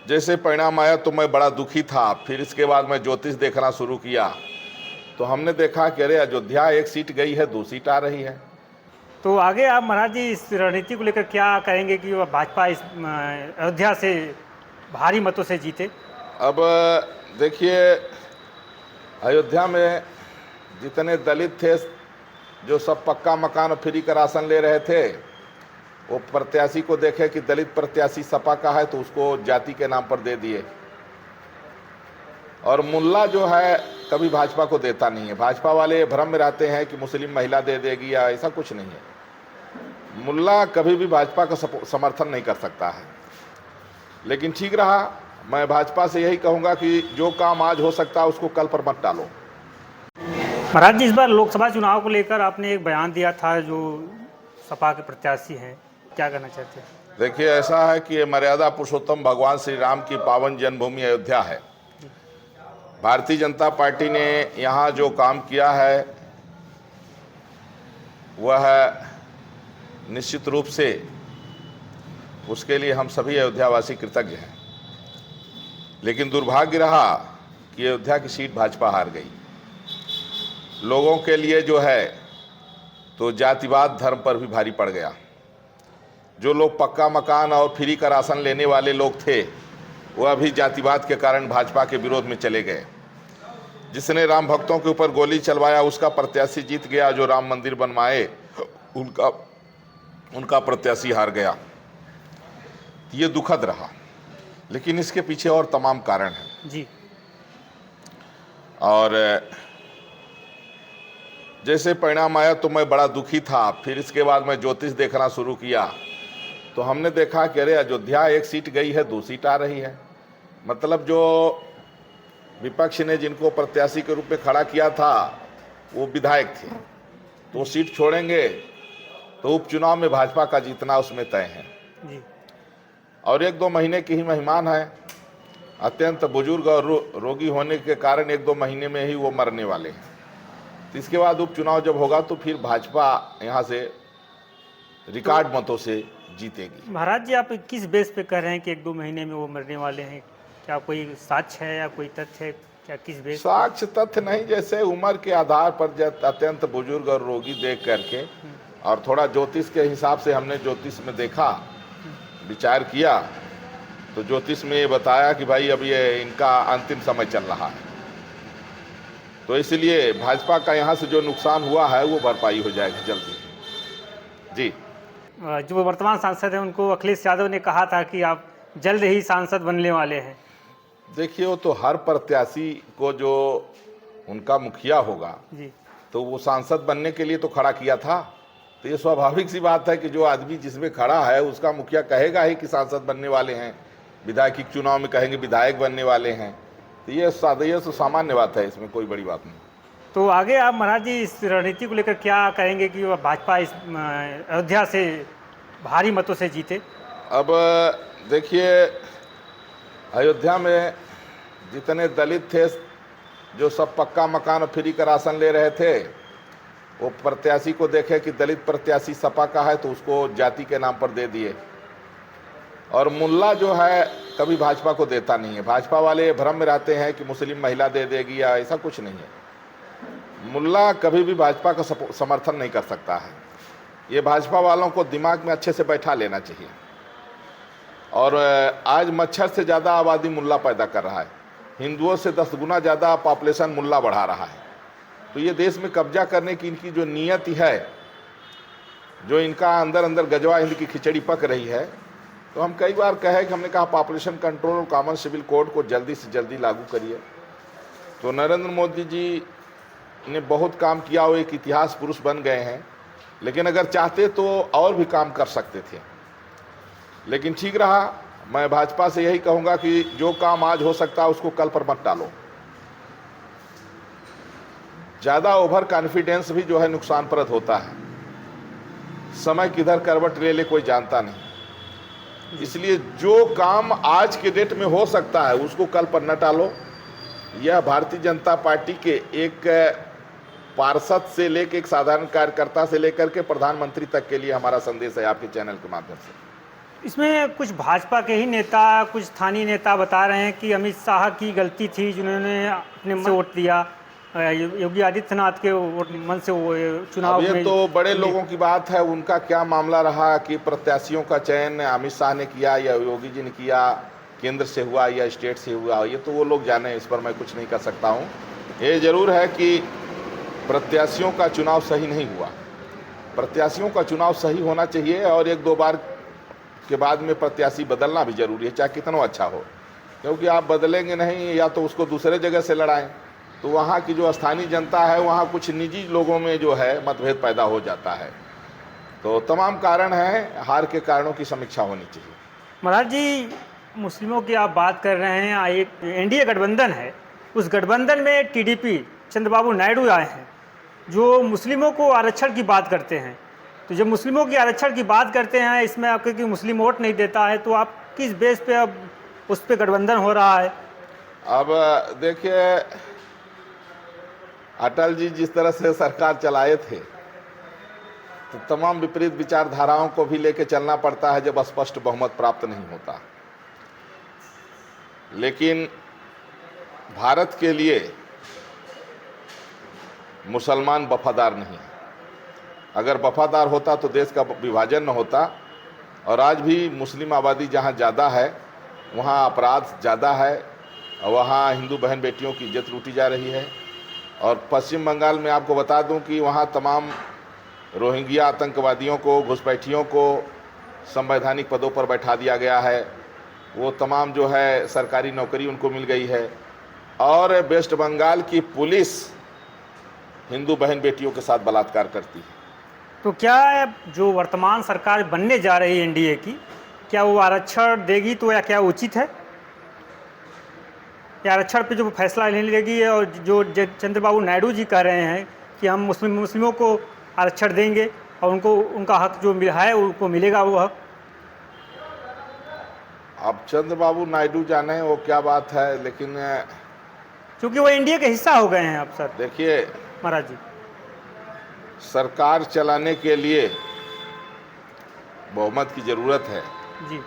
जैसे परिणाम आया तो मैं बड़ा दुखी था। फिर इसके बाद मैं ज्योतिष देखना शुरू किया तो हमने देखा कि अरे अयोध्या एक सीट गई है, 2 सीट आ रही है। तो आगे आप महाराज जी इस रणनीति को लेकर क्या कहेंगे कि वह भाजपा इस अयोध्या से भारी मतों से जीते? अब देखिए, अयोध्या में जितने दलित थे जो सब पक्का मकान और फ्री का राशन ले रहे थे, वो प्रत्याशी को देखे कि दलित प्रत्याशी सपा का है तो उसको जाति के नाम पर दे दिए। और मुल्ला जो है कभी भाजपा को देता नहीं है। भाजपा वाले भ्रम में रहते हैं कि मुस्लिम महिला दे देगी या ऐसा कुछ नहीं है। मुल्ला कभी भी भाजपा का समर्थन नहीं कर सकता है। लेकिन ठीक रहा, मैं भाजपा से यही कहूँगा कि जो काम आज हो सकता है उसको कल पर मत टालो। महाराज जी, इस बार लोकसभा चुनाव को लेकर आपने एक बयान दिया था, जो सपा के प्रत्याशी हैं, क्या कहना चाहते हैं? देखिए, ऐसा है कि ये मर्यादा पुरुषोत्तम भगवान श्री राम की पावन जन्मभूमि अयोध्या है। भारतीय जनता पार्टी ने यहाँ जो काम किया है वह निश्चित रूप से उसके लिए हम सभी अयोध्यावासी कृतज्ञ हैं। लेकिन दुर्भाग्य रहा कि अयोध्या की सीट भाजपा हार गई। लोगों के लिए जो है तो जातिवाद धर्म पर भी भारी पड़ गया। जो लोग पक्का मकान और फ्री का राशन लेने वाले लोग थे, वह भी जातिवाद के कारण भाजपा के विरोध में चले गए। जिसने राम भक्तों के ऊपर गोली चलवाया उसका प्रत्याशी जीत गया, जो राम मंदिर बनवाए उनका प्रत्याशी हार गया। ये दुखद रहा, लेकिन इसके पीछे और तमाम कारण हैं जी। और जैसे परिणाम आया तो मैं बड़ा दुखी था। फिर इसके बाद मैं ज्योतिष देखना शुरू किया तो हमने देखा कि अरे अयोध्या एक सीट गई है, 2 सीट आ रही है। मतलब जो विपक्ष ने जिनको प्रत्याशी के रूप में खड़ा किया था वो विधायक थे, तो वो सीट छोड़ेंगे तो उपचुनाव में भाजपा का जीतना उसमें तय है। जी। और 1-2 महीने की ही मेहमान है। अत्यंत बुजुर्ग और रोगी होने के कारण 1-2 महीने में ही वो मरने वाले हैं। तो इसके बाद उपचुनाव जब होगा तो फिर भाजपा यहाँ से रिकॉर्ड मतों से जीतेगी। महाराज जी, आप किस बेस पे कह रहे हैं कि 1-2 महीने में वो मरने वाले हैं? क्या कोई साक्ष्य है या कोई तथ्य है? क्या किस बेस? साक्ष्य तथ्य नहीं, जैसे उम्र के आधार पर जब अत्यंत बुजुर्ग और रोगी देख करके और थोड़ा ज्योतिष के हिसाब से हमने ज्योतिष में देखा, विचार किया, तो ज्योतिष में ये बताया कि भाई अब ये इनका अंतिम समय चल रहा है। तो इसलिए भाजपा का यहाँ से जो नुकसान हुआ है वो भरपाई हो जाएगी जल्दी। जी। जो वर्तमान सांसद हैं उनको अखिलेश यादव ने कहा था कि आप जल्द ही सांसद बनने वाले हैं। देखिए, वो तो हर प्रत्याशी को जो उनका मुखिया होगा जी। तो वो सांसद बनने के लिए तो खड़ा किया था। तो ये स्वाभाविक सी बात है कि जो आदमी जिसमें खड़ा है उसका मुखिया कहेगा ही कि सांसद बनने वाले हैं, विधायक चुनाव में कहेंगे विधायक बनने वाले हैं। तो ये तो सामान्य बात है, इसमें कोई बड़ी बात नहीं। तो आगे आप महाराज जी इस रणनीति को लेकर क्या कहेंगे कि वह भाजपा इस अयोध्या से भारी मतों से जीते? अब देखिए, अयोध्या में जितने दलित थे जो सब पक्का मकान और फ्री का राशन ले रहे थे, वो प्रत्याशी को देखे कि दलित प्रत्याशी सपा का है तो उसको जाति के नाम पर दे दिए। और मुल्ला जो है कभी भाजपा को देता नहीं है। भाजपा वाले भ्रम में रहते हैं कि मुस्लिम महिला दे देगी या ऐसा कुछ नहीं है। मुल्ला कभी भी भाजपा का समर्थन नहीं कर सकता है। ये भाजपा वालों को दिमाग में अच्छे से बैठा लेना चाहिए। और आज मच्छर से ज़्यादा आबादी मुल्ला पैदा कर रहा है। हिंदुओं से 10 गुना ज़्यादा पॉपुलेशन मुल्ला बढ़ा रहा है। तो ये देश में कब्जा करने की इनकी जो नीयत है, जो इनका अंदर अंदर गजवा हिंद की खिचड़ी पक रही है, तो हम कई बार कहे कि हमने कहा पॉपुलेशन कंट्रोल और कॉमन सिविल कोड को जल्दी से जल्दी लागू करिए। तो नरेंद्र मोदी जी ने बहुत काम किया, वो एक इतिहास पुरुष बन गए हैं। लेकिन अगर चाहते तो और भी काम कर सकते थे। लेकिन ठीक रहा, मैं भाजपा से यही कहूँगा कि जो काम आज हो सकता है उसको कल पर मत टालो। ज़्यादा ओवर कॉन्फिडेंस भी जो है नुकसानप्रद होता है। समय किधर करवट ले ले कोई जानता नहीं। इसलिए जो काम आज के डेट में हो सकता है उसको कल पर न टालो। यह भारतीय जनता पार्टी के एक पार्षद से लेकर एक साधारण कार्यकर्ता से लेकर के प्रधानमंत्री तक के लिए हमारा संदेश है आपके चैनल के माध्यम से। इसमें कुछ भाजपा के ही नेता, कुछ स्थानीय नेता बता रहे हैं कि अमित शाह की गलती थी जिन्होंने अपने मन से वोट दिया, योगी आदित्यनाथ के मन से वो चुनाव अब ये में। तो बड़े लोगों की बात है, उनका क्या मामला रहा कि प्रत्याशियों का चयन अमित शाह ने किया या योगी जी ने किया, केंद्र से हुआ या स्टेट से हुआ, ये तो वो लोग जाने, इस पर मैं कुछ नहीं कर सकता हूँ। ये जरूर है कि प्रत्याशियों का चुनाव सही नहीं हुआ। प्रत्याशियों का चुनाव सही होना चाहिए और एक दो बार के बाद में प्रत्याशी बदलना भी जरूरी है, चाहे कितना अच्छा हो, क्योंकि आप बदलेंगे नहीं या तो उसको दूसरे जगह से लड़ाएं, तो वहाँ की जो स्थानीय जनता है वहाँ कुछ निजी लोगों में जो है मतभेद पैदा हो जाता है। तो तमाम कारण हैं, हार के कारणों की समीक्षा होनी चाहिए। महाराज जी, मुस्लिमों की आप बात कर रहे हैं, एक एनडीए गठबंधन है, उस गठबंधन में टीडीपी चंद्रबाबू नायडू आए हैं जो मुस्लिमों को आरक्षण की बात करते हैं। तो जब मुस्लिमों की आरक्षण की बात करते हैं, इसमें आपके कि मुस्लिम वोट नहीं देता है, तो आप किस बेस पे अब उस पर गठबंधन हो रहा है? अब देखिए, अटल जी जिस तरह से सरकार चलाए थे तो तमाम विपरीत विचारधाराओं को भी लेके चलना पड़ता है जब स्पष्ट बहुमत प्राप्त नहीं होता। लेकिन भारत के लिए मुसलमान वफादार नहीं है। अगर वफादार होता तो देश का विभाजन न होता। और आज भी मुस्लिम आबादी जहाँ ज़्यादा है वहाँ अपराध ज़्यादा है और वहाँ हिंदू बहन बेटियों की इज्जत लूटी जा रही है। और पश्चिम बंगाल में आपको बता दूं कि वहाँ तमाम रोहिंग्या आतंकवादियों को, घुसपैठियों को संवैधानिक पदों पर बैठा दिया गया है। वो तमाम जो है सरकारी नौकरी उनको मिल गई है। और वेस्ट बंगाल की पुलिस हिंदू बहन बेटियों के साथ बलात्कार करती है। तो क्या जो वर्तमान सरकार बनने जा रही है एनडीए की, क्या वो आरक्षण देगी तो या क्या उचित है? या आरक्षण पे जो फैसला लेने लेगी और जो चंद्रबाबू नायडू जी कह रहे हैं कि हम मुस्लिमों को आरक्षण देंगे और उनको उनका हक जो है उनको मिलेगा वो हक? अब चंद्रबाबू नायडू जाने वो क्या बात है, लेकिन क्योंकि वो एनडीए के हिस्सा हो गए हैं अब सर। देखिए महाराज जी, सरकार चलाने के लिए बहुमत की ज़रूरत है। जी,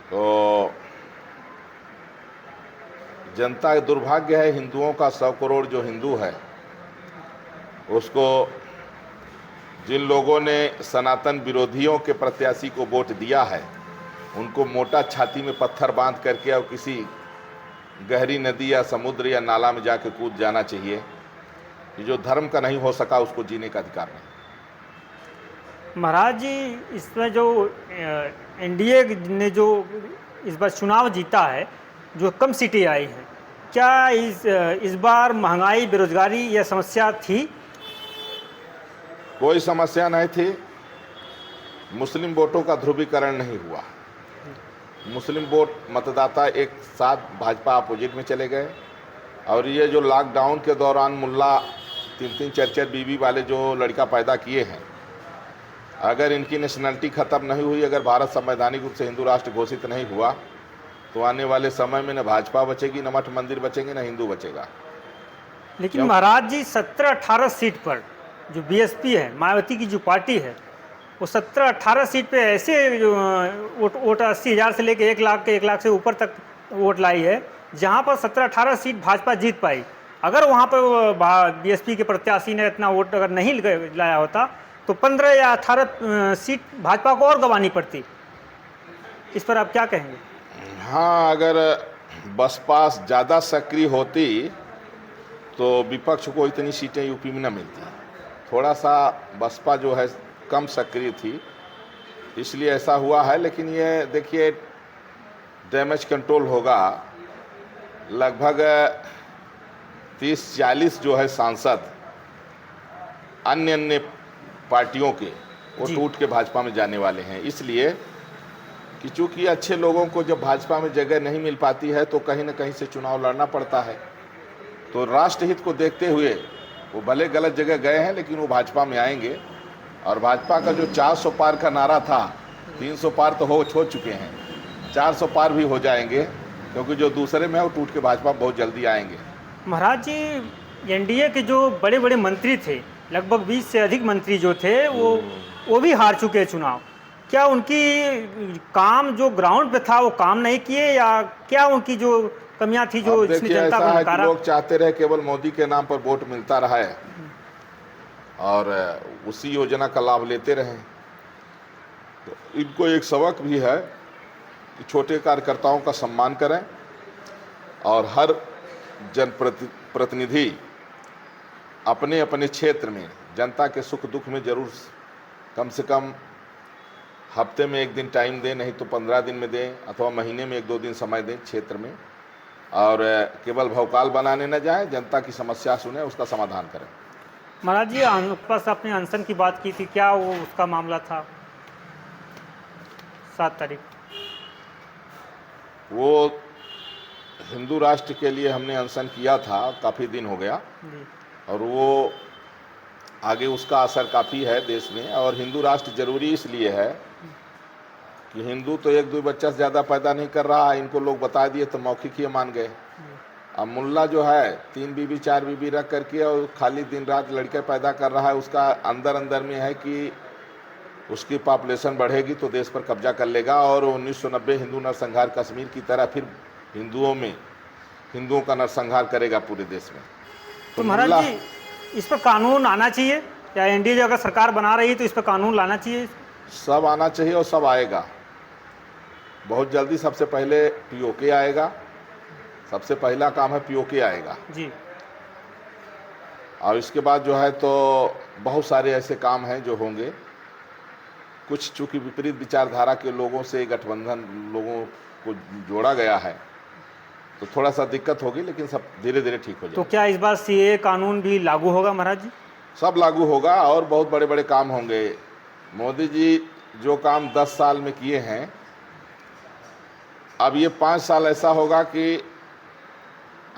तो जनता का दुर्भाग्य है, हिंदुओं का 100 करोड़ जो हिंदू है उसको जिन लोगों ने सनातन विरोधियों के प्रत्याशी को वोट दिया है उनको मोटा छाती में पत्थर बांध करके और किसी गहरी नदी या समुद्र या नाला में जाके कूद जाना चाहिए। कि जो धर्म का नहीं हो सका उसको जीने का अधिकार नहीं। महाराज जी, इसमें जो एनडीए ने जो इस बार चुनाव जीता है, जो कम सीटें आई हैं, क्या इस बार महंगाई, बेरोजगारी यह समस्या थी? कोई समस्या नहीं थी। मुस्लिम वोटों का ध्रुवीकरण नहीं हुआ। मुस्लिम वोट मतदाता एक साथ भाजपा अपोजिट में चले गए। और ये जो लॉकडाउन के दौरान मुल्ला 3-3 4-4 बीवी वाले जो लड़का पैदा किए हैं, अगर इनकी नेशनलिटी ख़त्म नहीं हुई, अगर भारत संवैधानिक रूप से हिंदू राष्ट्र घोषित नहीं हुआ, तो आने वाले समय में न भाजपा बचेगी, न मठ मंदिर बचेंगे, न हिंदू बचेगा। लेकिन महाराज जी, 17-18 सीट पर जो बीएसपी है, मायावती की जो पार्टी है, वो 17-18 सीट पे ऐसे वोट 80,000 से लेकर 1 लाख से ऊपर तक वोट लाई है, जहाँ पर 17-18 सीट भाजपा जीत पाई। अगर वहाँ पर बीएसपी के प्रत्याशी ने इतना वोट अगर नहीं लाया होता तो 15 या 18 सीट भाजपा को और गंवानी पड़ती। इस पर आप क्या कहेंगे? हाँ, अगर बसपा ज़्यादा सक्रिय होती तो विपक्ष को इतनी सीटें यूपी में न मिलती। थोड़ा सा बसपा जो है कम सक्रिय थी, इसलिए ऐसा हुआ है। लेकिन ये देखिए, डैमेज कंट्रोल होगा। लगभग 30-40 जो है सांसद अन्य पार्टियों के वो टूट के भाजपा में जाने वाले हैं। इसलिए कि चूँकि अच्छे लोगों को जब भाजपा में जगह नहीं मिल पाती है तो कहीं ना कहीं से चुनाव लड़ना पड़ता है। तो राष्ट्रहित को देखते हुए वो भले गलत जगह गए हैं, लेकिन वो भाजपा में आएंगे। और भाजपा का जो 400 पार का नारा था, 300 पार तो हो चुके हैं, 400 पार भी हो जाएंगे, क्योंकि जो दूसरे में है वो टूट के भाजपा बहुत जल्दी आएंगे। महाराज जी, एनडीए के जो बड़े बड़े मंत्री थे, लगभग 20 से अधिक मंत्री जो थे, वो भी हार चुके हैं चुनाव। क्या उनकी काम जो ग्राउंड पे था वो काम नहीं किए, या क्या उनकी जो कमियां थी जो अब इसने देखिए जनता ऐसा को है कि नकारा? लोग चाहते रहे केवल मोदी के नाम पर वोट मिलता रहा है और उसी योजना का लाभ लेते रहे। तो इनको एक सबक भी है कि छोटे कार्यकर्ताओं का सम्मान करें और हर जनप्रतिनिधि अपने अपने क्षेत्र में जनता के सुख दुख में जरूर कम से कम हफ्ते में एक दिन टाइम दें, नहीं तो 15 दिन में दें अथवा महीने में 1-2 दिन समय दें क्षेत्र में, और केवल भौकाल बनाने न जाएं, जनता की समस्या सुने, उसका समाधान करें। महाराज जी, पास आपने अनशन की बात की थी, क्या वो उसका मामला था 7 तारीख? वो हिंदू राष्ट्र के लिए हमने अनशन किया था, काफ़ी दिन हो गया, जी। और वो आगे उसका असर काफ़ी है देश में। और हिंदू राष्ट्र जरूरी इसलिए है कि हिंदू तो 1-2 बच्चा से ज़्यादा पैदा नहीं कर रहा है, इनको लोग बता दिए तो मौखिक ही मान गए। अब मुल्ला जो है 3 बीबी 4 बीबी रख करके और खाली दिन रात लड़के पैदा कर रहा है, उसका अंदर अंदर में है कि उसकी पॉपुलेशन बढ़ेगी तो देश पर कब्जा कर लेगा, और 1990 हिंदू नरसंहार कश्मीर की तरह फिर हिंदुओं का नरसंहार करेगा पूरे देश में। तो महाराज जी, इस पर कानून आना चाहिए, या एनडीए अगर सरकार बना रही है तो इस पर कानून लाना चाहिए? सब आना चाहिए और सब आएगा बहुत जल्दी। सबसे पहले पीओके आएगा, सबसे पहला काम है पीओके आएगा जी। और इसके बाद जो है तो बहुत सारे ऐसे काम हैं जो होंगे। कुछ चूंकि विपरीत विचारधारा के लोगों से गठबंधन लोगों को जोड़ा गया है तो थोड़ा सा दिक्कत होगी, लेकिन सब धीरे धीरे ठीक हो जाएगा। तो क्या इस बार सीए कानून भी लागू होगा महाराज जी? सब लागू होगा और बहुत बड़े बड़े काम होंगे। मोदी जी जो काम 10 साल में किए हैं, अब ये 5 साल ऐसा होगा कि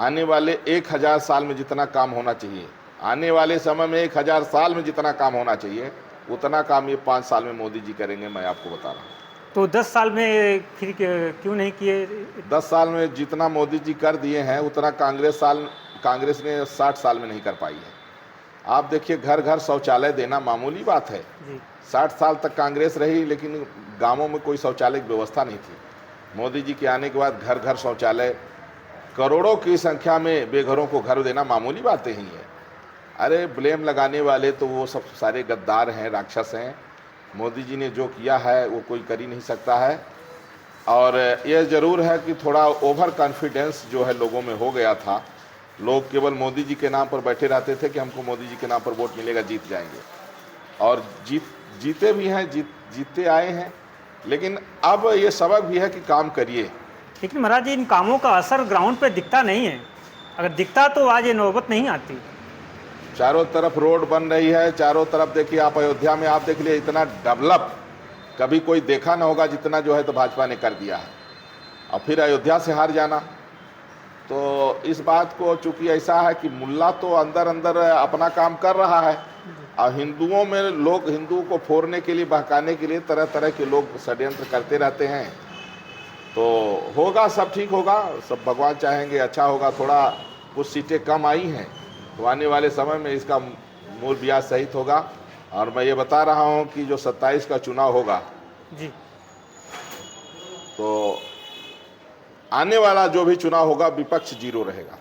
आने वाले 1000 साल में जितना काम होना चाहिए, आने वाले समय में 1000 साल में जितना काम होना चाहिए, उतना काम ये 5 साल में मोदी जी करेंगे, मैं आपको बता रहा हूँ। तो 10 साल में फिर क्यों नहीं किए? 10 साल में जितना मोदी जी कर दिए हैं उतना कांग्रेस ने 60 साल में नहीं कर पाई है। आप देखिए, घर घर शौचालय देना मामूली बात है। 60 साल तक कांग्रेस रही, लेकिन गांवों में कोई शौचालय की व्यवस्था नहीं थी। मोदी जी के आने के बाद घर घर शौचालय, करोड़ों की संख्या में बेघरों को घर देना मामूली बातें ही है। अरे ब्लेम लगाने वाले तो वो सब सारे गद्दार हैं, राक्षस हैं। मोदी जी ने जो किया है वो कोई कर ही नहीं सकता है। और ये ज़रूर है कि थोड़ा ओवर कॉन्फिडेंस जो है लोगों में हो गया था। लोग केवल मोदी जी के नाम पर बैठे रहते थे कि हमको मोदी जी के नाम पर वोट मिलेगा, जीत जाएंगे, और जीते भी हैं, जीतते आए हैं। लेकिन अब ये सबक भी है कि काम करिए। लेकिन महाराज जी, इन कामों का असर ग्राउंड पे दिखता नहीं है। अगर दिखता तो आज ये नौबत नहीं आती। चारों तरफ रोड बन रही है, चारों तरफ देखिए, आप अयोध्या में आप देख लिए, इतना डेवलप कभी कोई देखा ना होगा जितना जो है तो भाजपा ने कर दिया है। और फिर अयोध्या से हार जाना, तो इस बात को चूंकि ऐसा है कि मुल्ला तो अंदर अंदर अपना काम कर रहा है और हिंदुओं में लोग हिंदुओं को फोड़ने के लिए, बहकाने के लिए तरह तरह के लोग षड्यंत्र करते रहते हैं। तो होगा, सब ठीक होगा, सब भगवान चाहेंगे अच्छा होगा। थोड़ा कुछ सीटें कम आई हैं तो आने वाले समय में इसका मूल ब्याज सहित होगा। और मैं ये बता रहा हूँ कि जो 27 का चुनाव होगा जी, तो आने वाला जो भी चुनाव होगा विपक्ष 0 रहेगा।